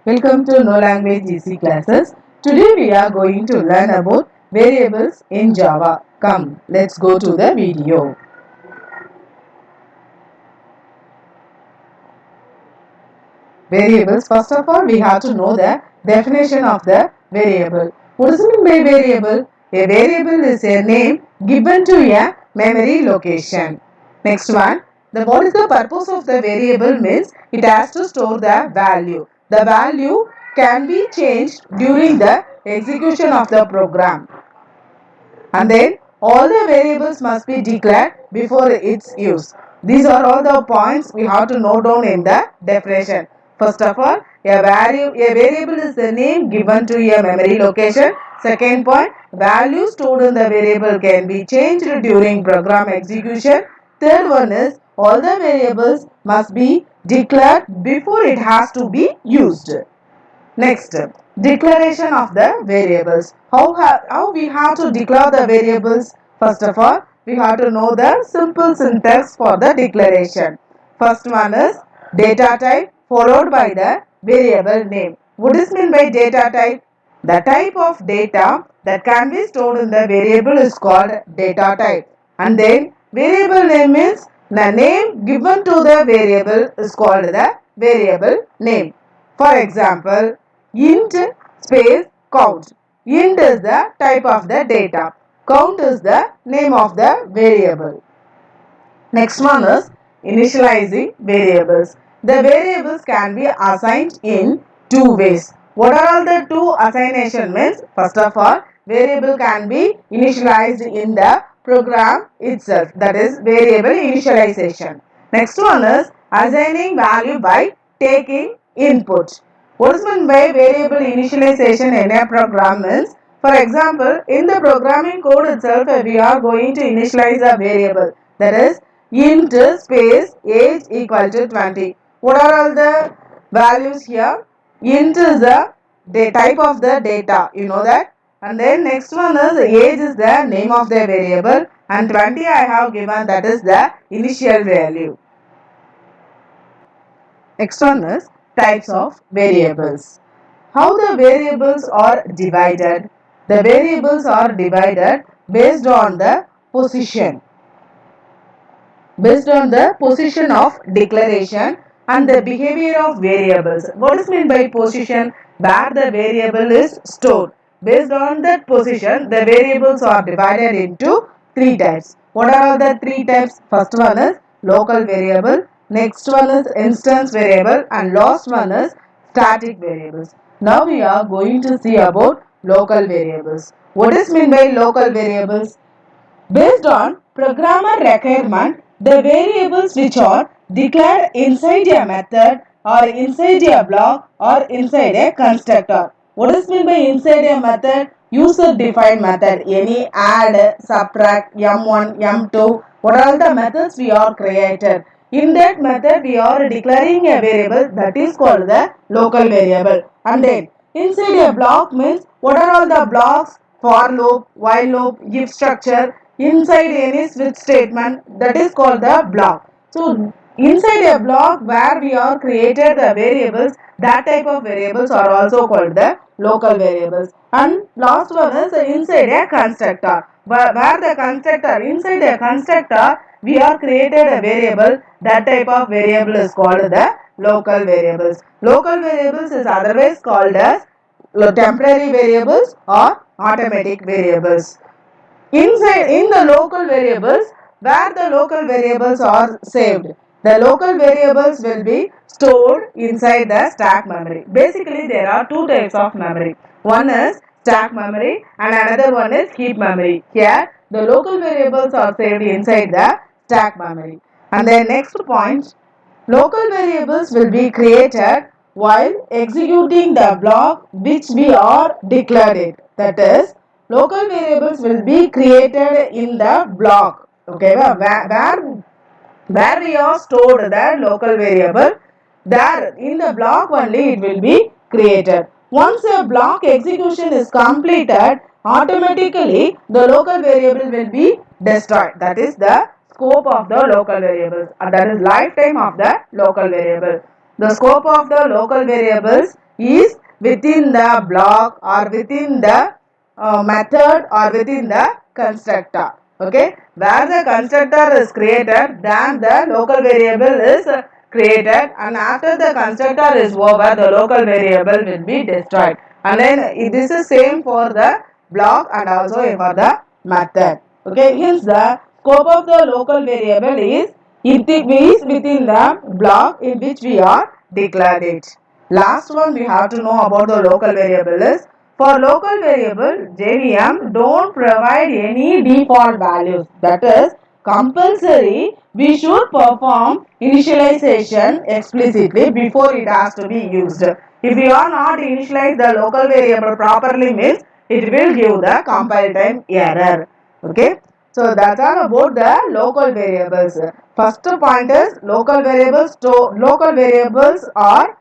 Welcome to No Language Easy classes. Today we are going to learn about variables in Java. Come, let's go to the video. Variables. First of all, we have to know the definition of the variable. What does it mean by variable? A variable is a name given to a memory location. Next one, what is the purpose of the variable means it has to store the value. The value can be changed during the execution of the program. And then all the variables must be declared before its use. These are all the points we have to note down in the definition. First of all, a variable is the name given to a memory location. Second point, value stored in the variable can be changed during program execution. Third one is all the variables must be declared before it has to be used. Next, declaration of the variables. How we have to declare the variables? First of all, we have to know the simple syntax for the declaration. First one is data type followed by the variable name. What is meant by data type? The type of data that can be stored in the variable is called data type. And then variable name means the name given to the variable is called the variable name. For example, int space count. Int is the type of the data. Count is the name of the variable. Next one is initializing variables. The variables can be assigned in two ways. What are all the two assignation means? First of all, variable can be initialized in the program itself. That is variable initialization. Next one is assigning value by taking input. What is meant by variable initialization in a program is, for example, in the programming code itself, we are going to initialize a variable. That is int space age equal to 20. What are all the values here? Int is the type of the data, you know that. And then next one is age is the name of the variable, and 20 I have given, that is the initial value. Next one is types of variables. How the variables are divided? The variables are divided based on the position. Based on the position of declaration and the behavior of variables. What is meant by position? Where the variable is stored. Based on that position, the variables are divided into three types. What are all the three types? First one is local variable, next one is instance variable, and last one is static variables. Now we are going to see about local variables. What is meant by local variables? Based on programmer requirement, the variables which are declared inside a method or inside a block or inside a constructor. What is meant by inside a method? User defined method. Any add, subtract, m1, m2, what are all the methods we are created. In that method, we are declaring a variable that is called the local variable. And then inside a block means what are all the blocks? For loop, while loop, if structure, inside any switch statement, that is called the block. So inside a block where we are created the variables, that type of variables are also called the local variables. And last one is inside a constructor, where the constructor, inside a constructor we are created a variable, that type of variable is called the local variables. Local variables is otherwise called as temporary variables or automatic variables. Inside in the local variables, where the local variables are saved, the local variables will be stored inside the stack memory. Basically, there are two types of memory. One is stack memory and another one is heap memory. Here, the local variables are saved inside the stack memory. And the next point, local variables will be created while executing the block which we are declared it. That is, local variables will be created in the block. Okay, where we have stored the local variable, there in the block only it will be created. Once a block execution is completed, automatically the local variable will be destroyed. That is the scope of the local variables, and that is lifetime of the local variable. The scope of the local variables is within the block or within the method or within the constructor. Okay, where the constructor is created, then the local variable is created, and after the constructor is over, the local variable will be destroyed. And then this is same for the block and also for the method. Okay, hence the scope of the local variable is it is within the block in which we are declared it. Last one we have to know about the local variable is for local variable JVM don't provide any default values. That is compulsory we should perform initialization explicitly before it has to be used. If we are not initialize the local variable properly means it will give the compile time error. Okay. So that's all about the local variables. First point is local variables. Local variables are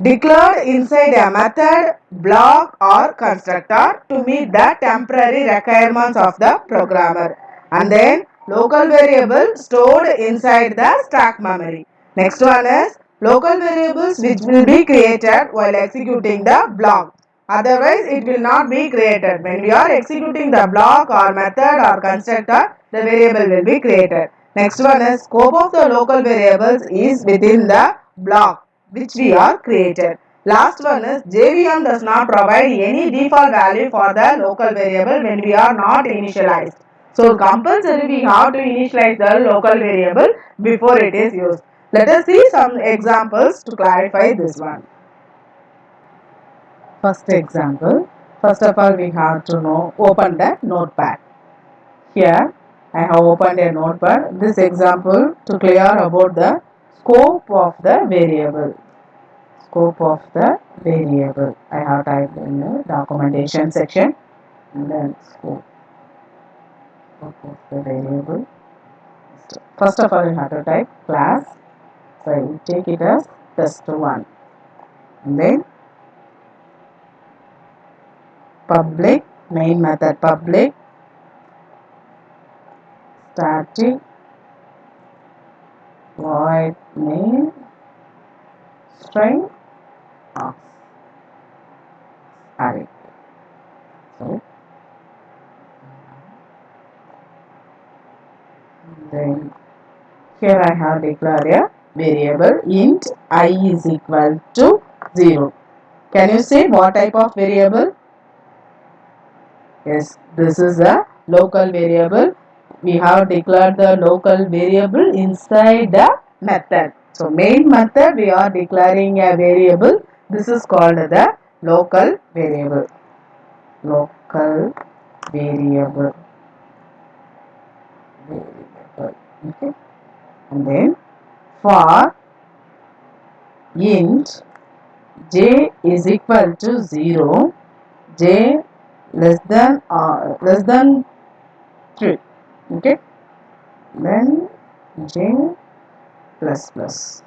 declared inside a method, block or constructor to meet the temporary requirements of the programmer. And then local variable stored inside the stack memory. Next one is local variables which will be created while executing the block. Otherwise, it will not be created. When we are executing the block or method or constructor, the variable will be created. Next one is scope of the local variables is within the block which we are created. Last one is JVM does not provide any default value for the local variable when we are not initialized. So compulsory we have to initialize the local variable before it is used. Let us see some examples to clarify this one. First example, first of all we have to know open the notepad. Here I have opened a notepad. This example to clear about the scope of the variable. Scope of the variable. I have typed in the documentation section and then scope of the variable. First of all, you have to type class. So I take it as test1. And then public main method public static void main string array. So then here I have declared a variable int I is equal to 0. Can you say what type of variable? Yes, this is a local variable. We have declared the local variable inside the method. So main method we are declaring a variable. This is called the local variable. Local variable. Okay. And then for int j is equal to 0, j less than 3. Okay. Then j plus plus.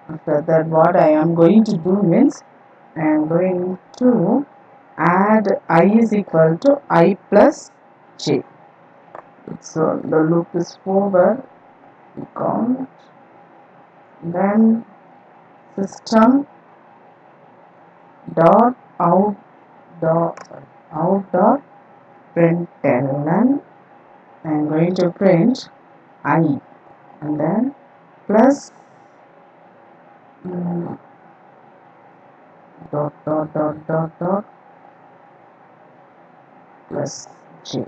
After that what I am going to do means I am going to add I is equal to I plus j. So the loop is over. Count. Then system dot out dot println. I am going to print I and then plus dot plus j.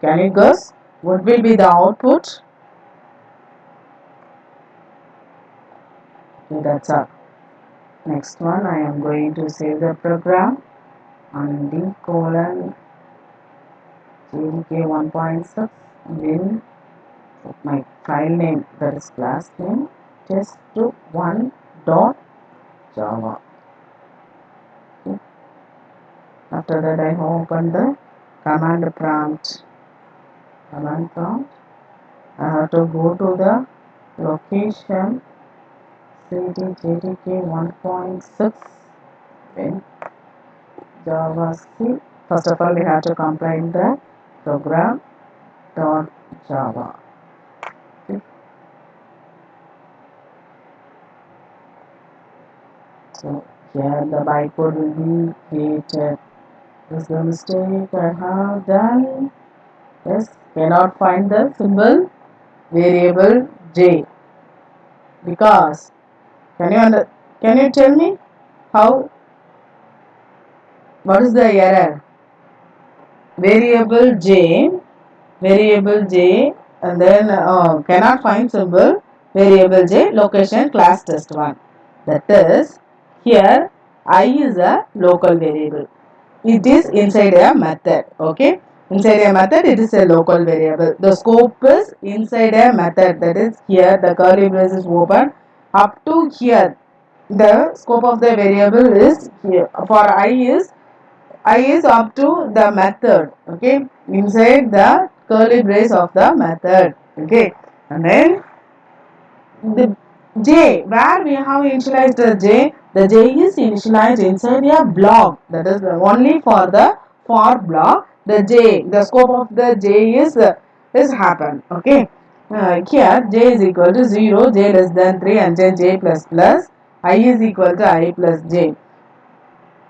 Can you guess what will be the output? Okay, that's all. Next one I am going to save the program on d:/jdk 1.6 then my file name, that is class name, test1.java. Okay. After that I open the command prompt. I have to go to the location cd/jdk 1.6 then java c. First of all we have to compile the program .java. Okay. So here the bytecode will be created. This is the mistake I have done. Yes, cannot find the symbol variable j because can you tell me how what is the error? Variable j, variable j, and then cannot find symbol variable j location class test1. That is here I is a local variable. It is inside a method. Okay, inside a method it is a local variable. The scope is inside a method, that is here the curly brace is open up to here. The scope of the variable is here for I is up to the method. Okay, inside the curly brace of the method. Okay, and then the j, where we have initialized the j is initialized inside a block, that is only for the for block. The j, the scope of the j is happen. Okay, here j is equal to 0, j less than 3, and then j plus plus I is equal to I plus j.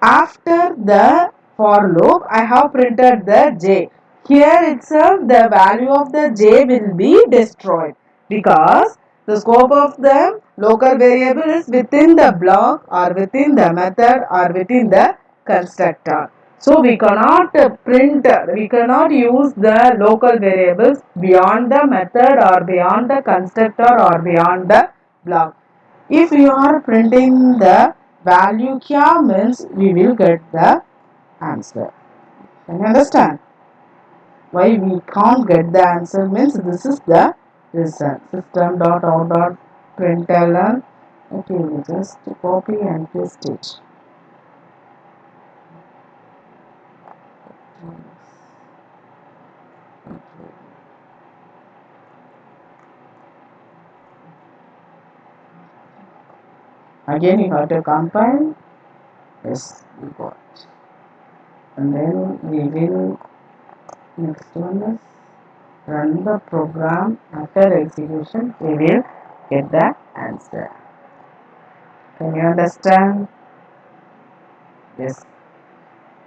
After the for loop, I have printed the j. Here itself the value of the j will be destroyed because the scope of the local variable is within the block or within the method or within the constructor. So we cannot we cannot use the local variables beyond the method or beyond the constructor or beyond the block. If you are printing the value here means we will get the answer. Can you understand? Why we can't get the answer means this is the reason. System.out.println. Okay, we just copy and paste it. Again you have to compile. Yes, we got. And then we will next one is run the program. After execution we will get the answer. Can you understand? Yes.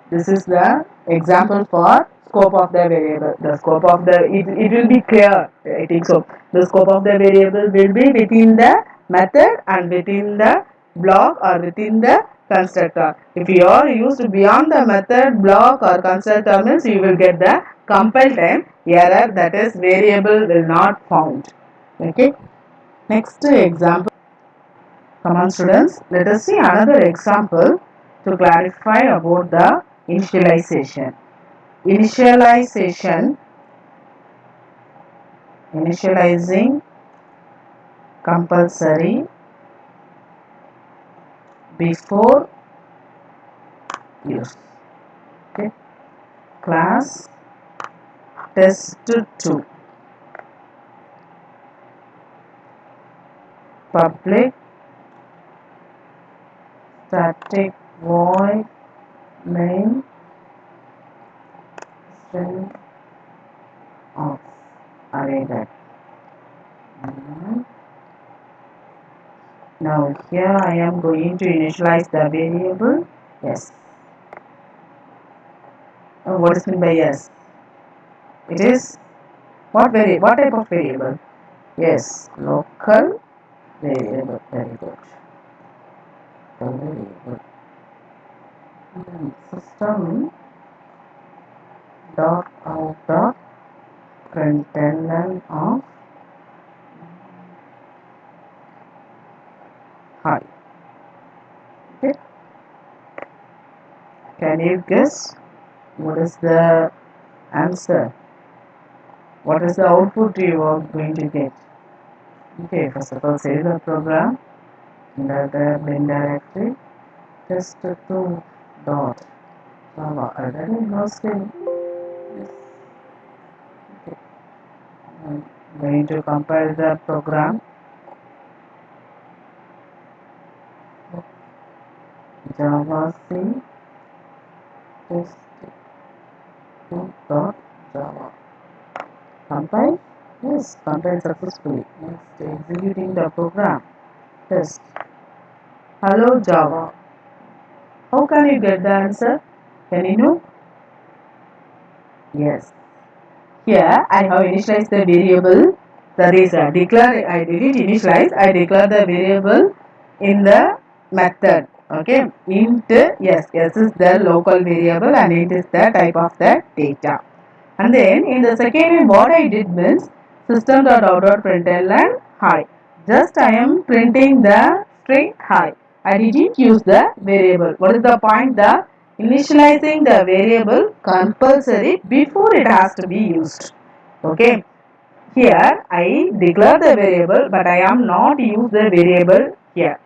This is the example for scope of the variable. The scope of the it will be clear. I think so. The scope of the variable will be within the method and within the block or within the constructor. If you are used beyond the method, block or constructor means you will get the compile time error, that is variable will not found. Okay. Next example. Come on students, let us see another example to clarify about the initialization. Initialization, initializing compulsory before use. Okay. Class test2 public static void main string of array that. Now here I am going to initialize the variable. Yes. What is meant by yes? It is what type of variable? Yes, local variable. Very good. Variable. System dot out dot println of hi. Okay. Can you guess what is the answer? What is the output you are going to get? Okay, first of all, save the program under the bin directory test2 dot java. Already hosting. Yes. Okay. I'm going to compile the program. Java C test2 dot java. Compile? Yes, compile successfully. Next, executing the program. Test. Hello Java. How can you get the answer? Can you know? Yes. Here I have initialized the variable. That is declare. I didn't initialize. I declare the variable in the method. Okay. Int yes. Yes is the local variable and int is the type of the data. And then in the second line, what I did means system.out.println hi. Just I am printing the string hi. I didn't use the variable. What is the point? The initializing the variable compulsory before it has to be used. Okay. Here I declare the variable, but I am not use the variable here,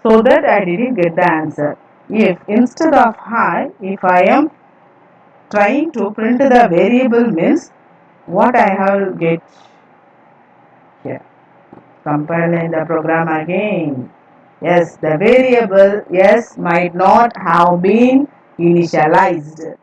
so that I didn't get the answer. If instead of hi, if I am trying to print the variable means what I have get here. Compiling the program again. Yes, the variable yes might not have been initialized.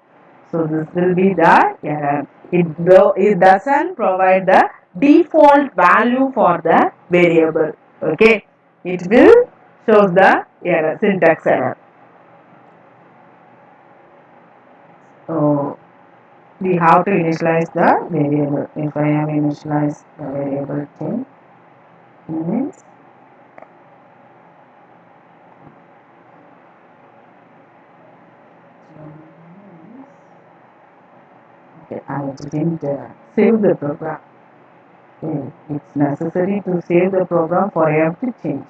So this will be the error. It doesn't provide the default value for the variable. Okay. It will shows the error, syntax error. So we have to initialize the variable. If I have initialized the variable change means okay, I didn't save the program. Okay, it's necessary to save the program for every change.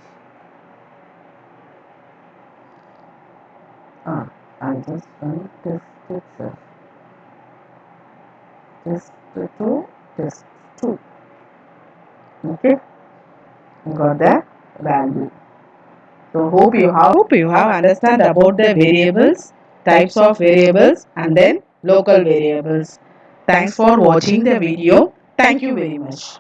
Ah, I just run test itself. Test 2, test 2. Okay, got the value. So hope you have understand about the variables, types of variables, and then local variables. Thanks for watching the video. Thank you very much.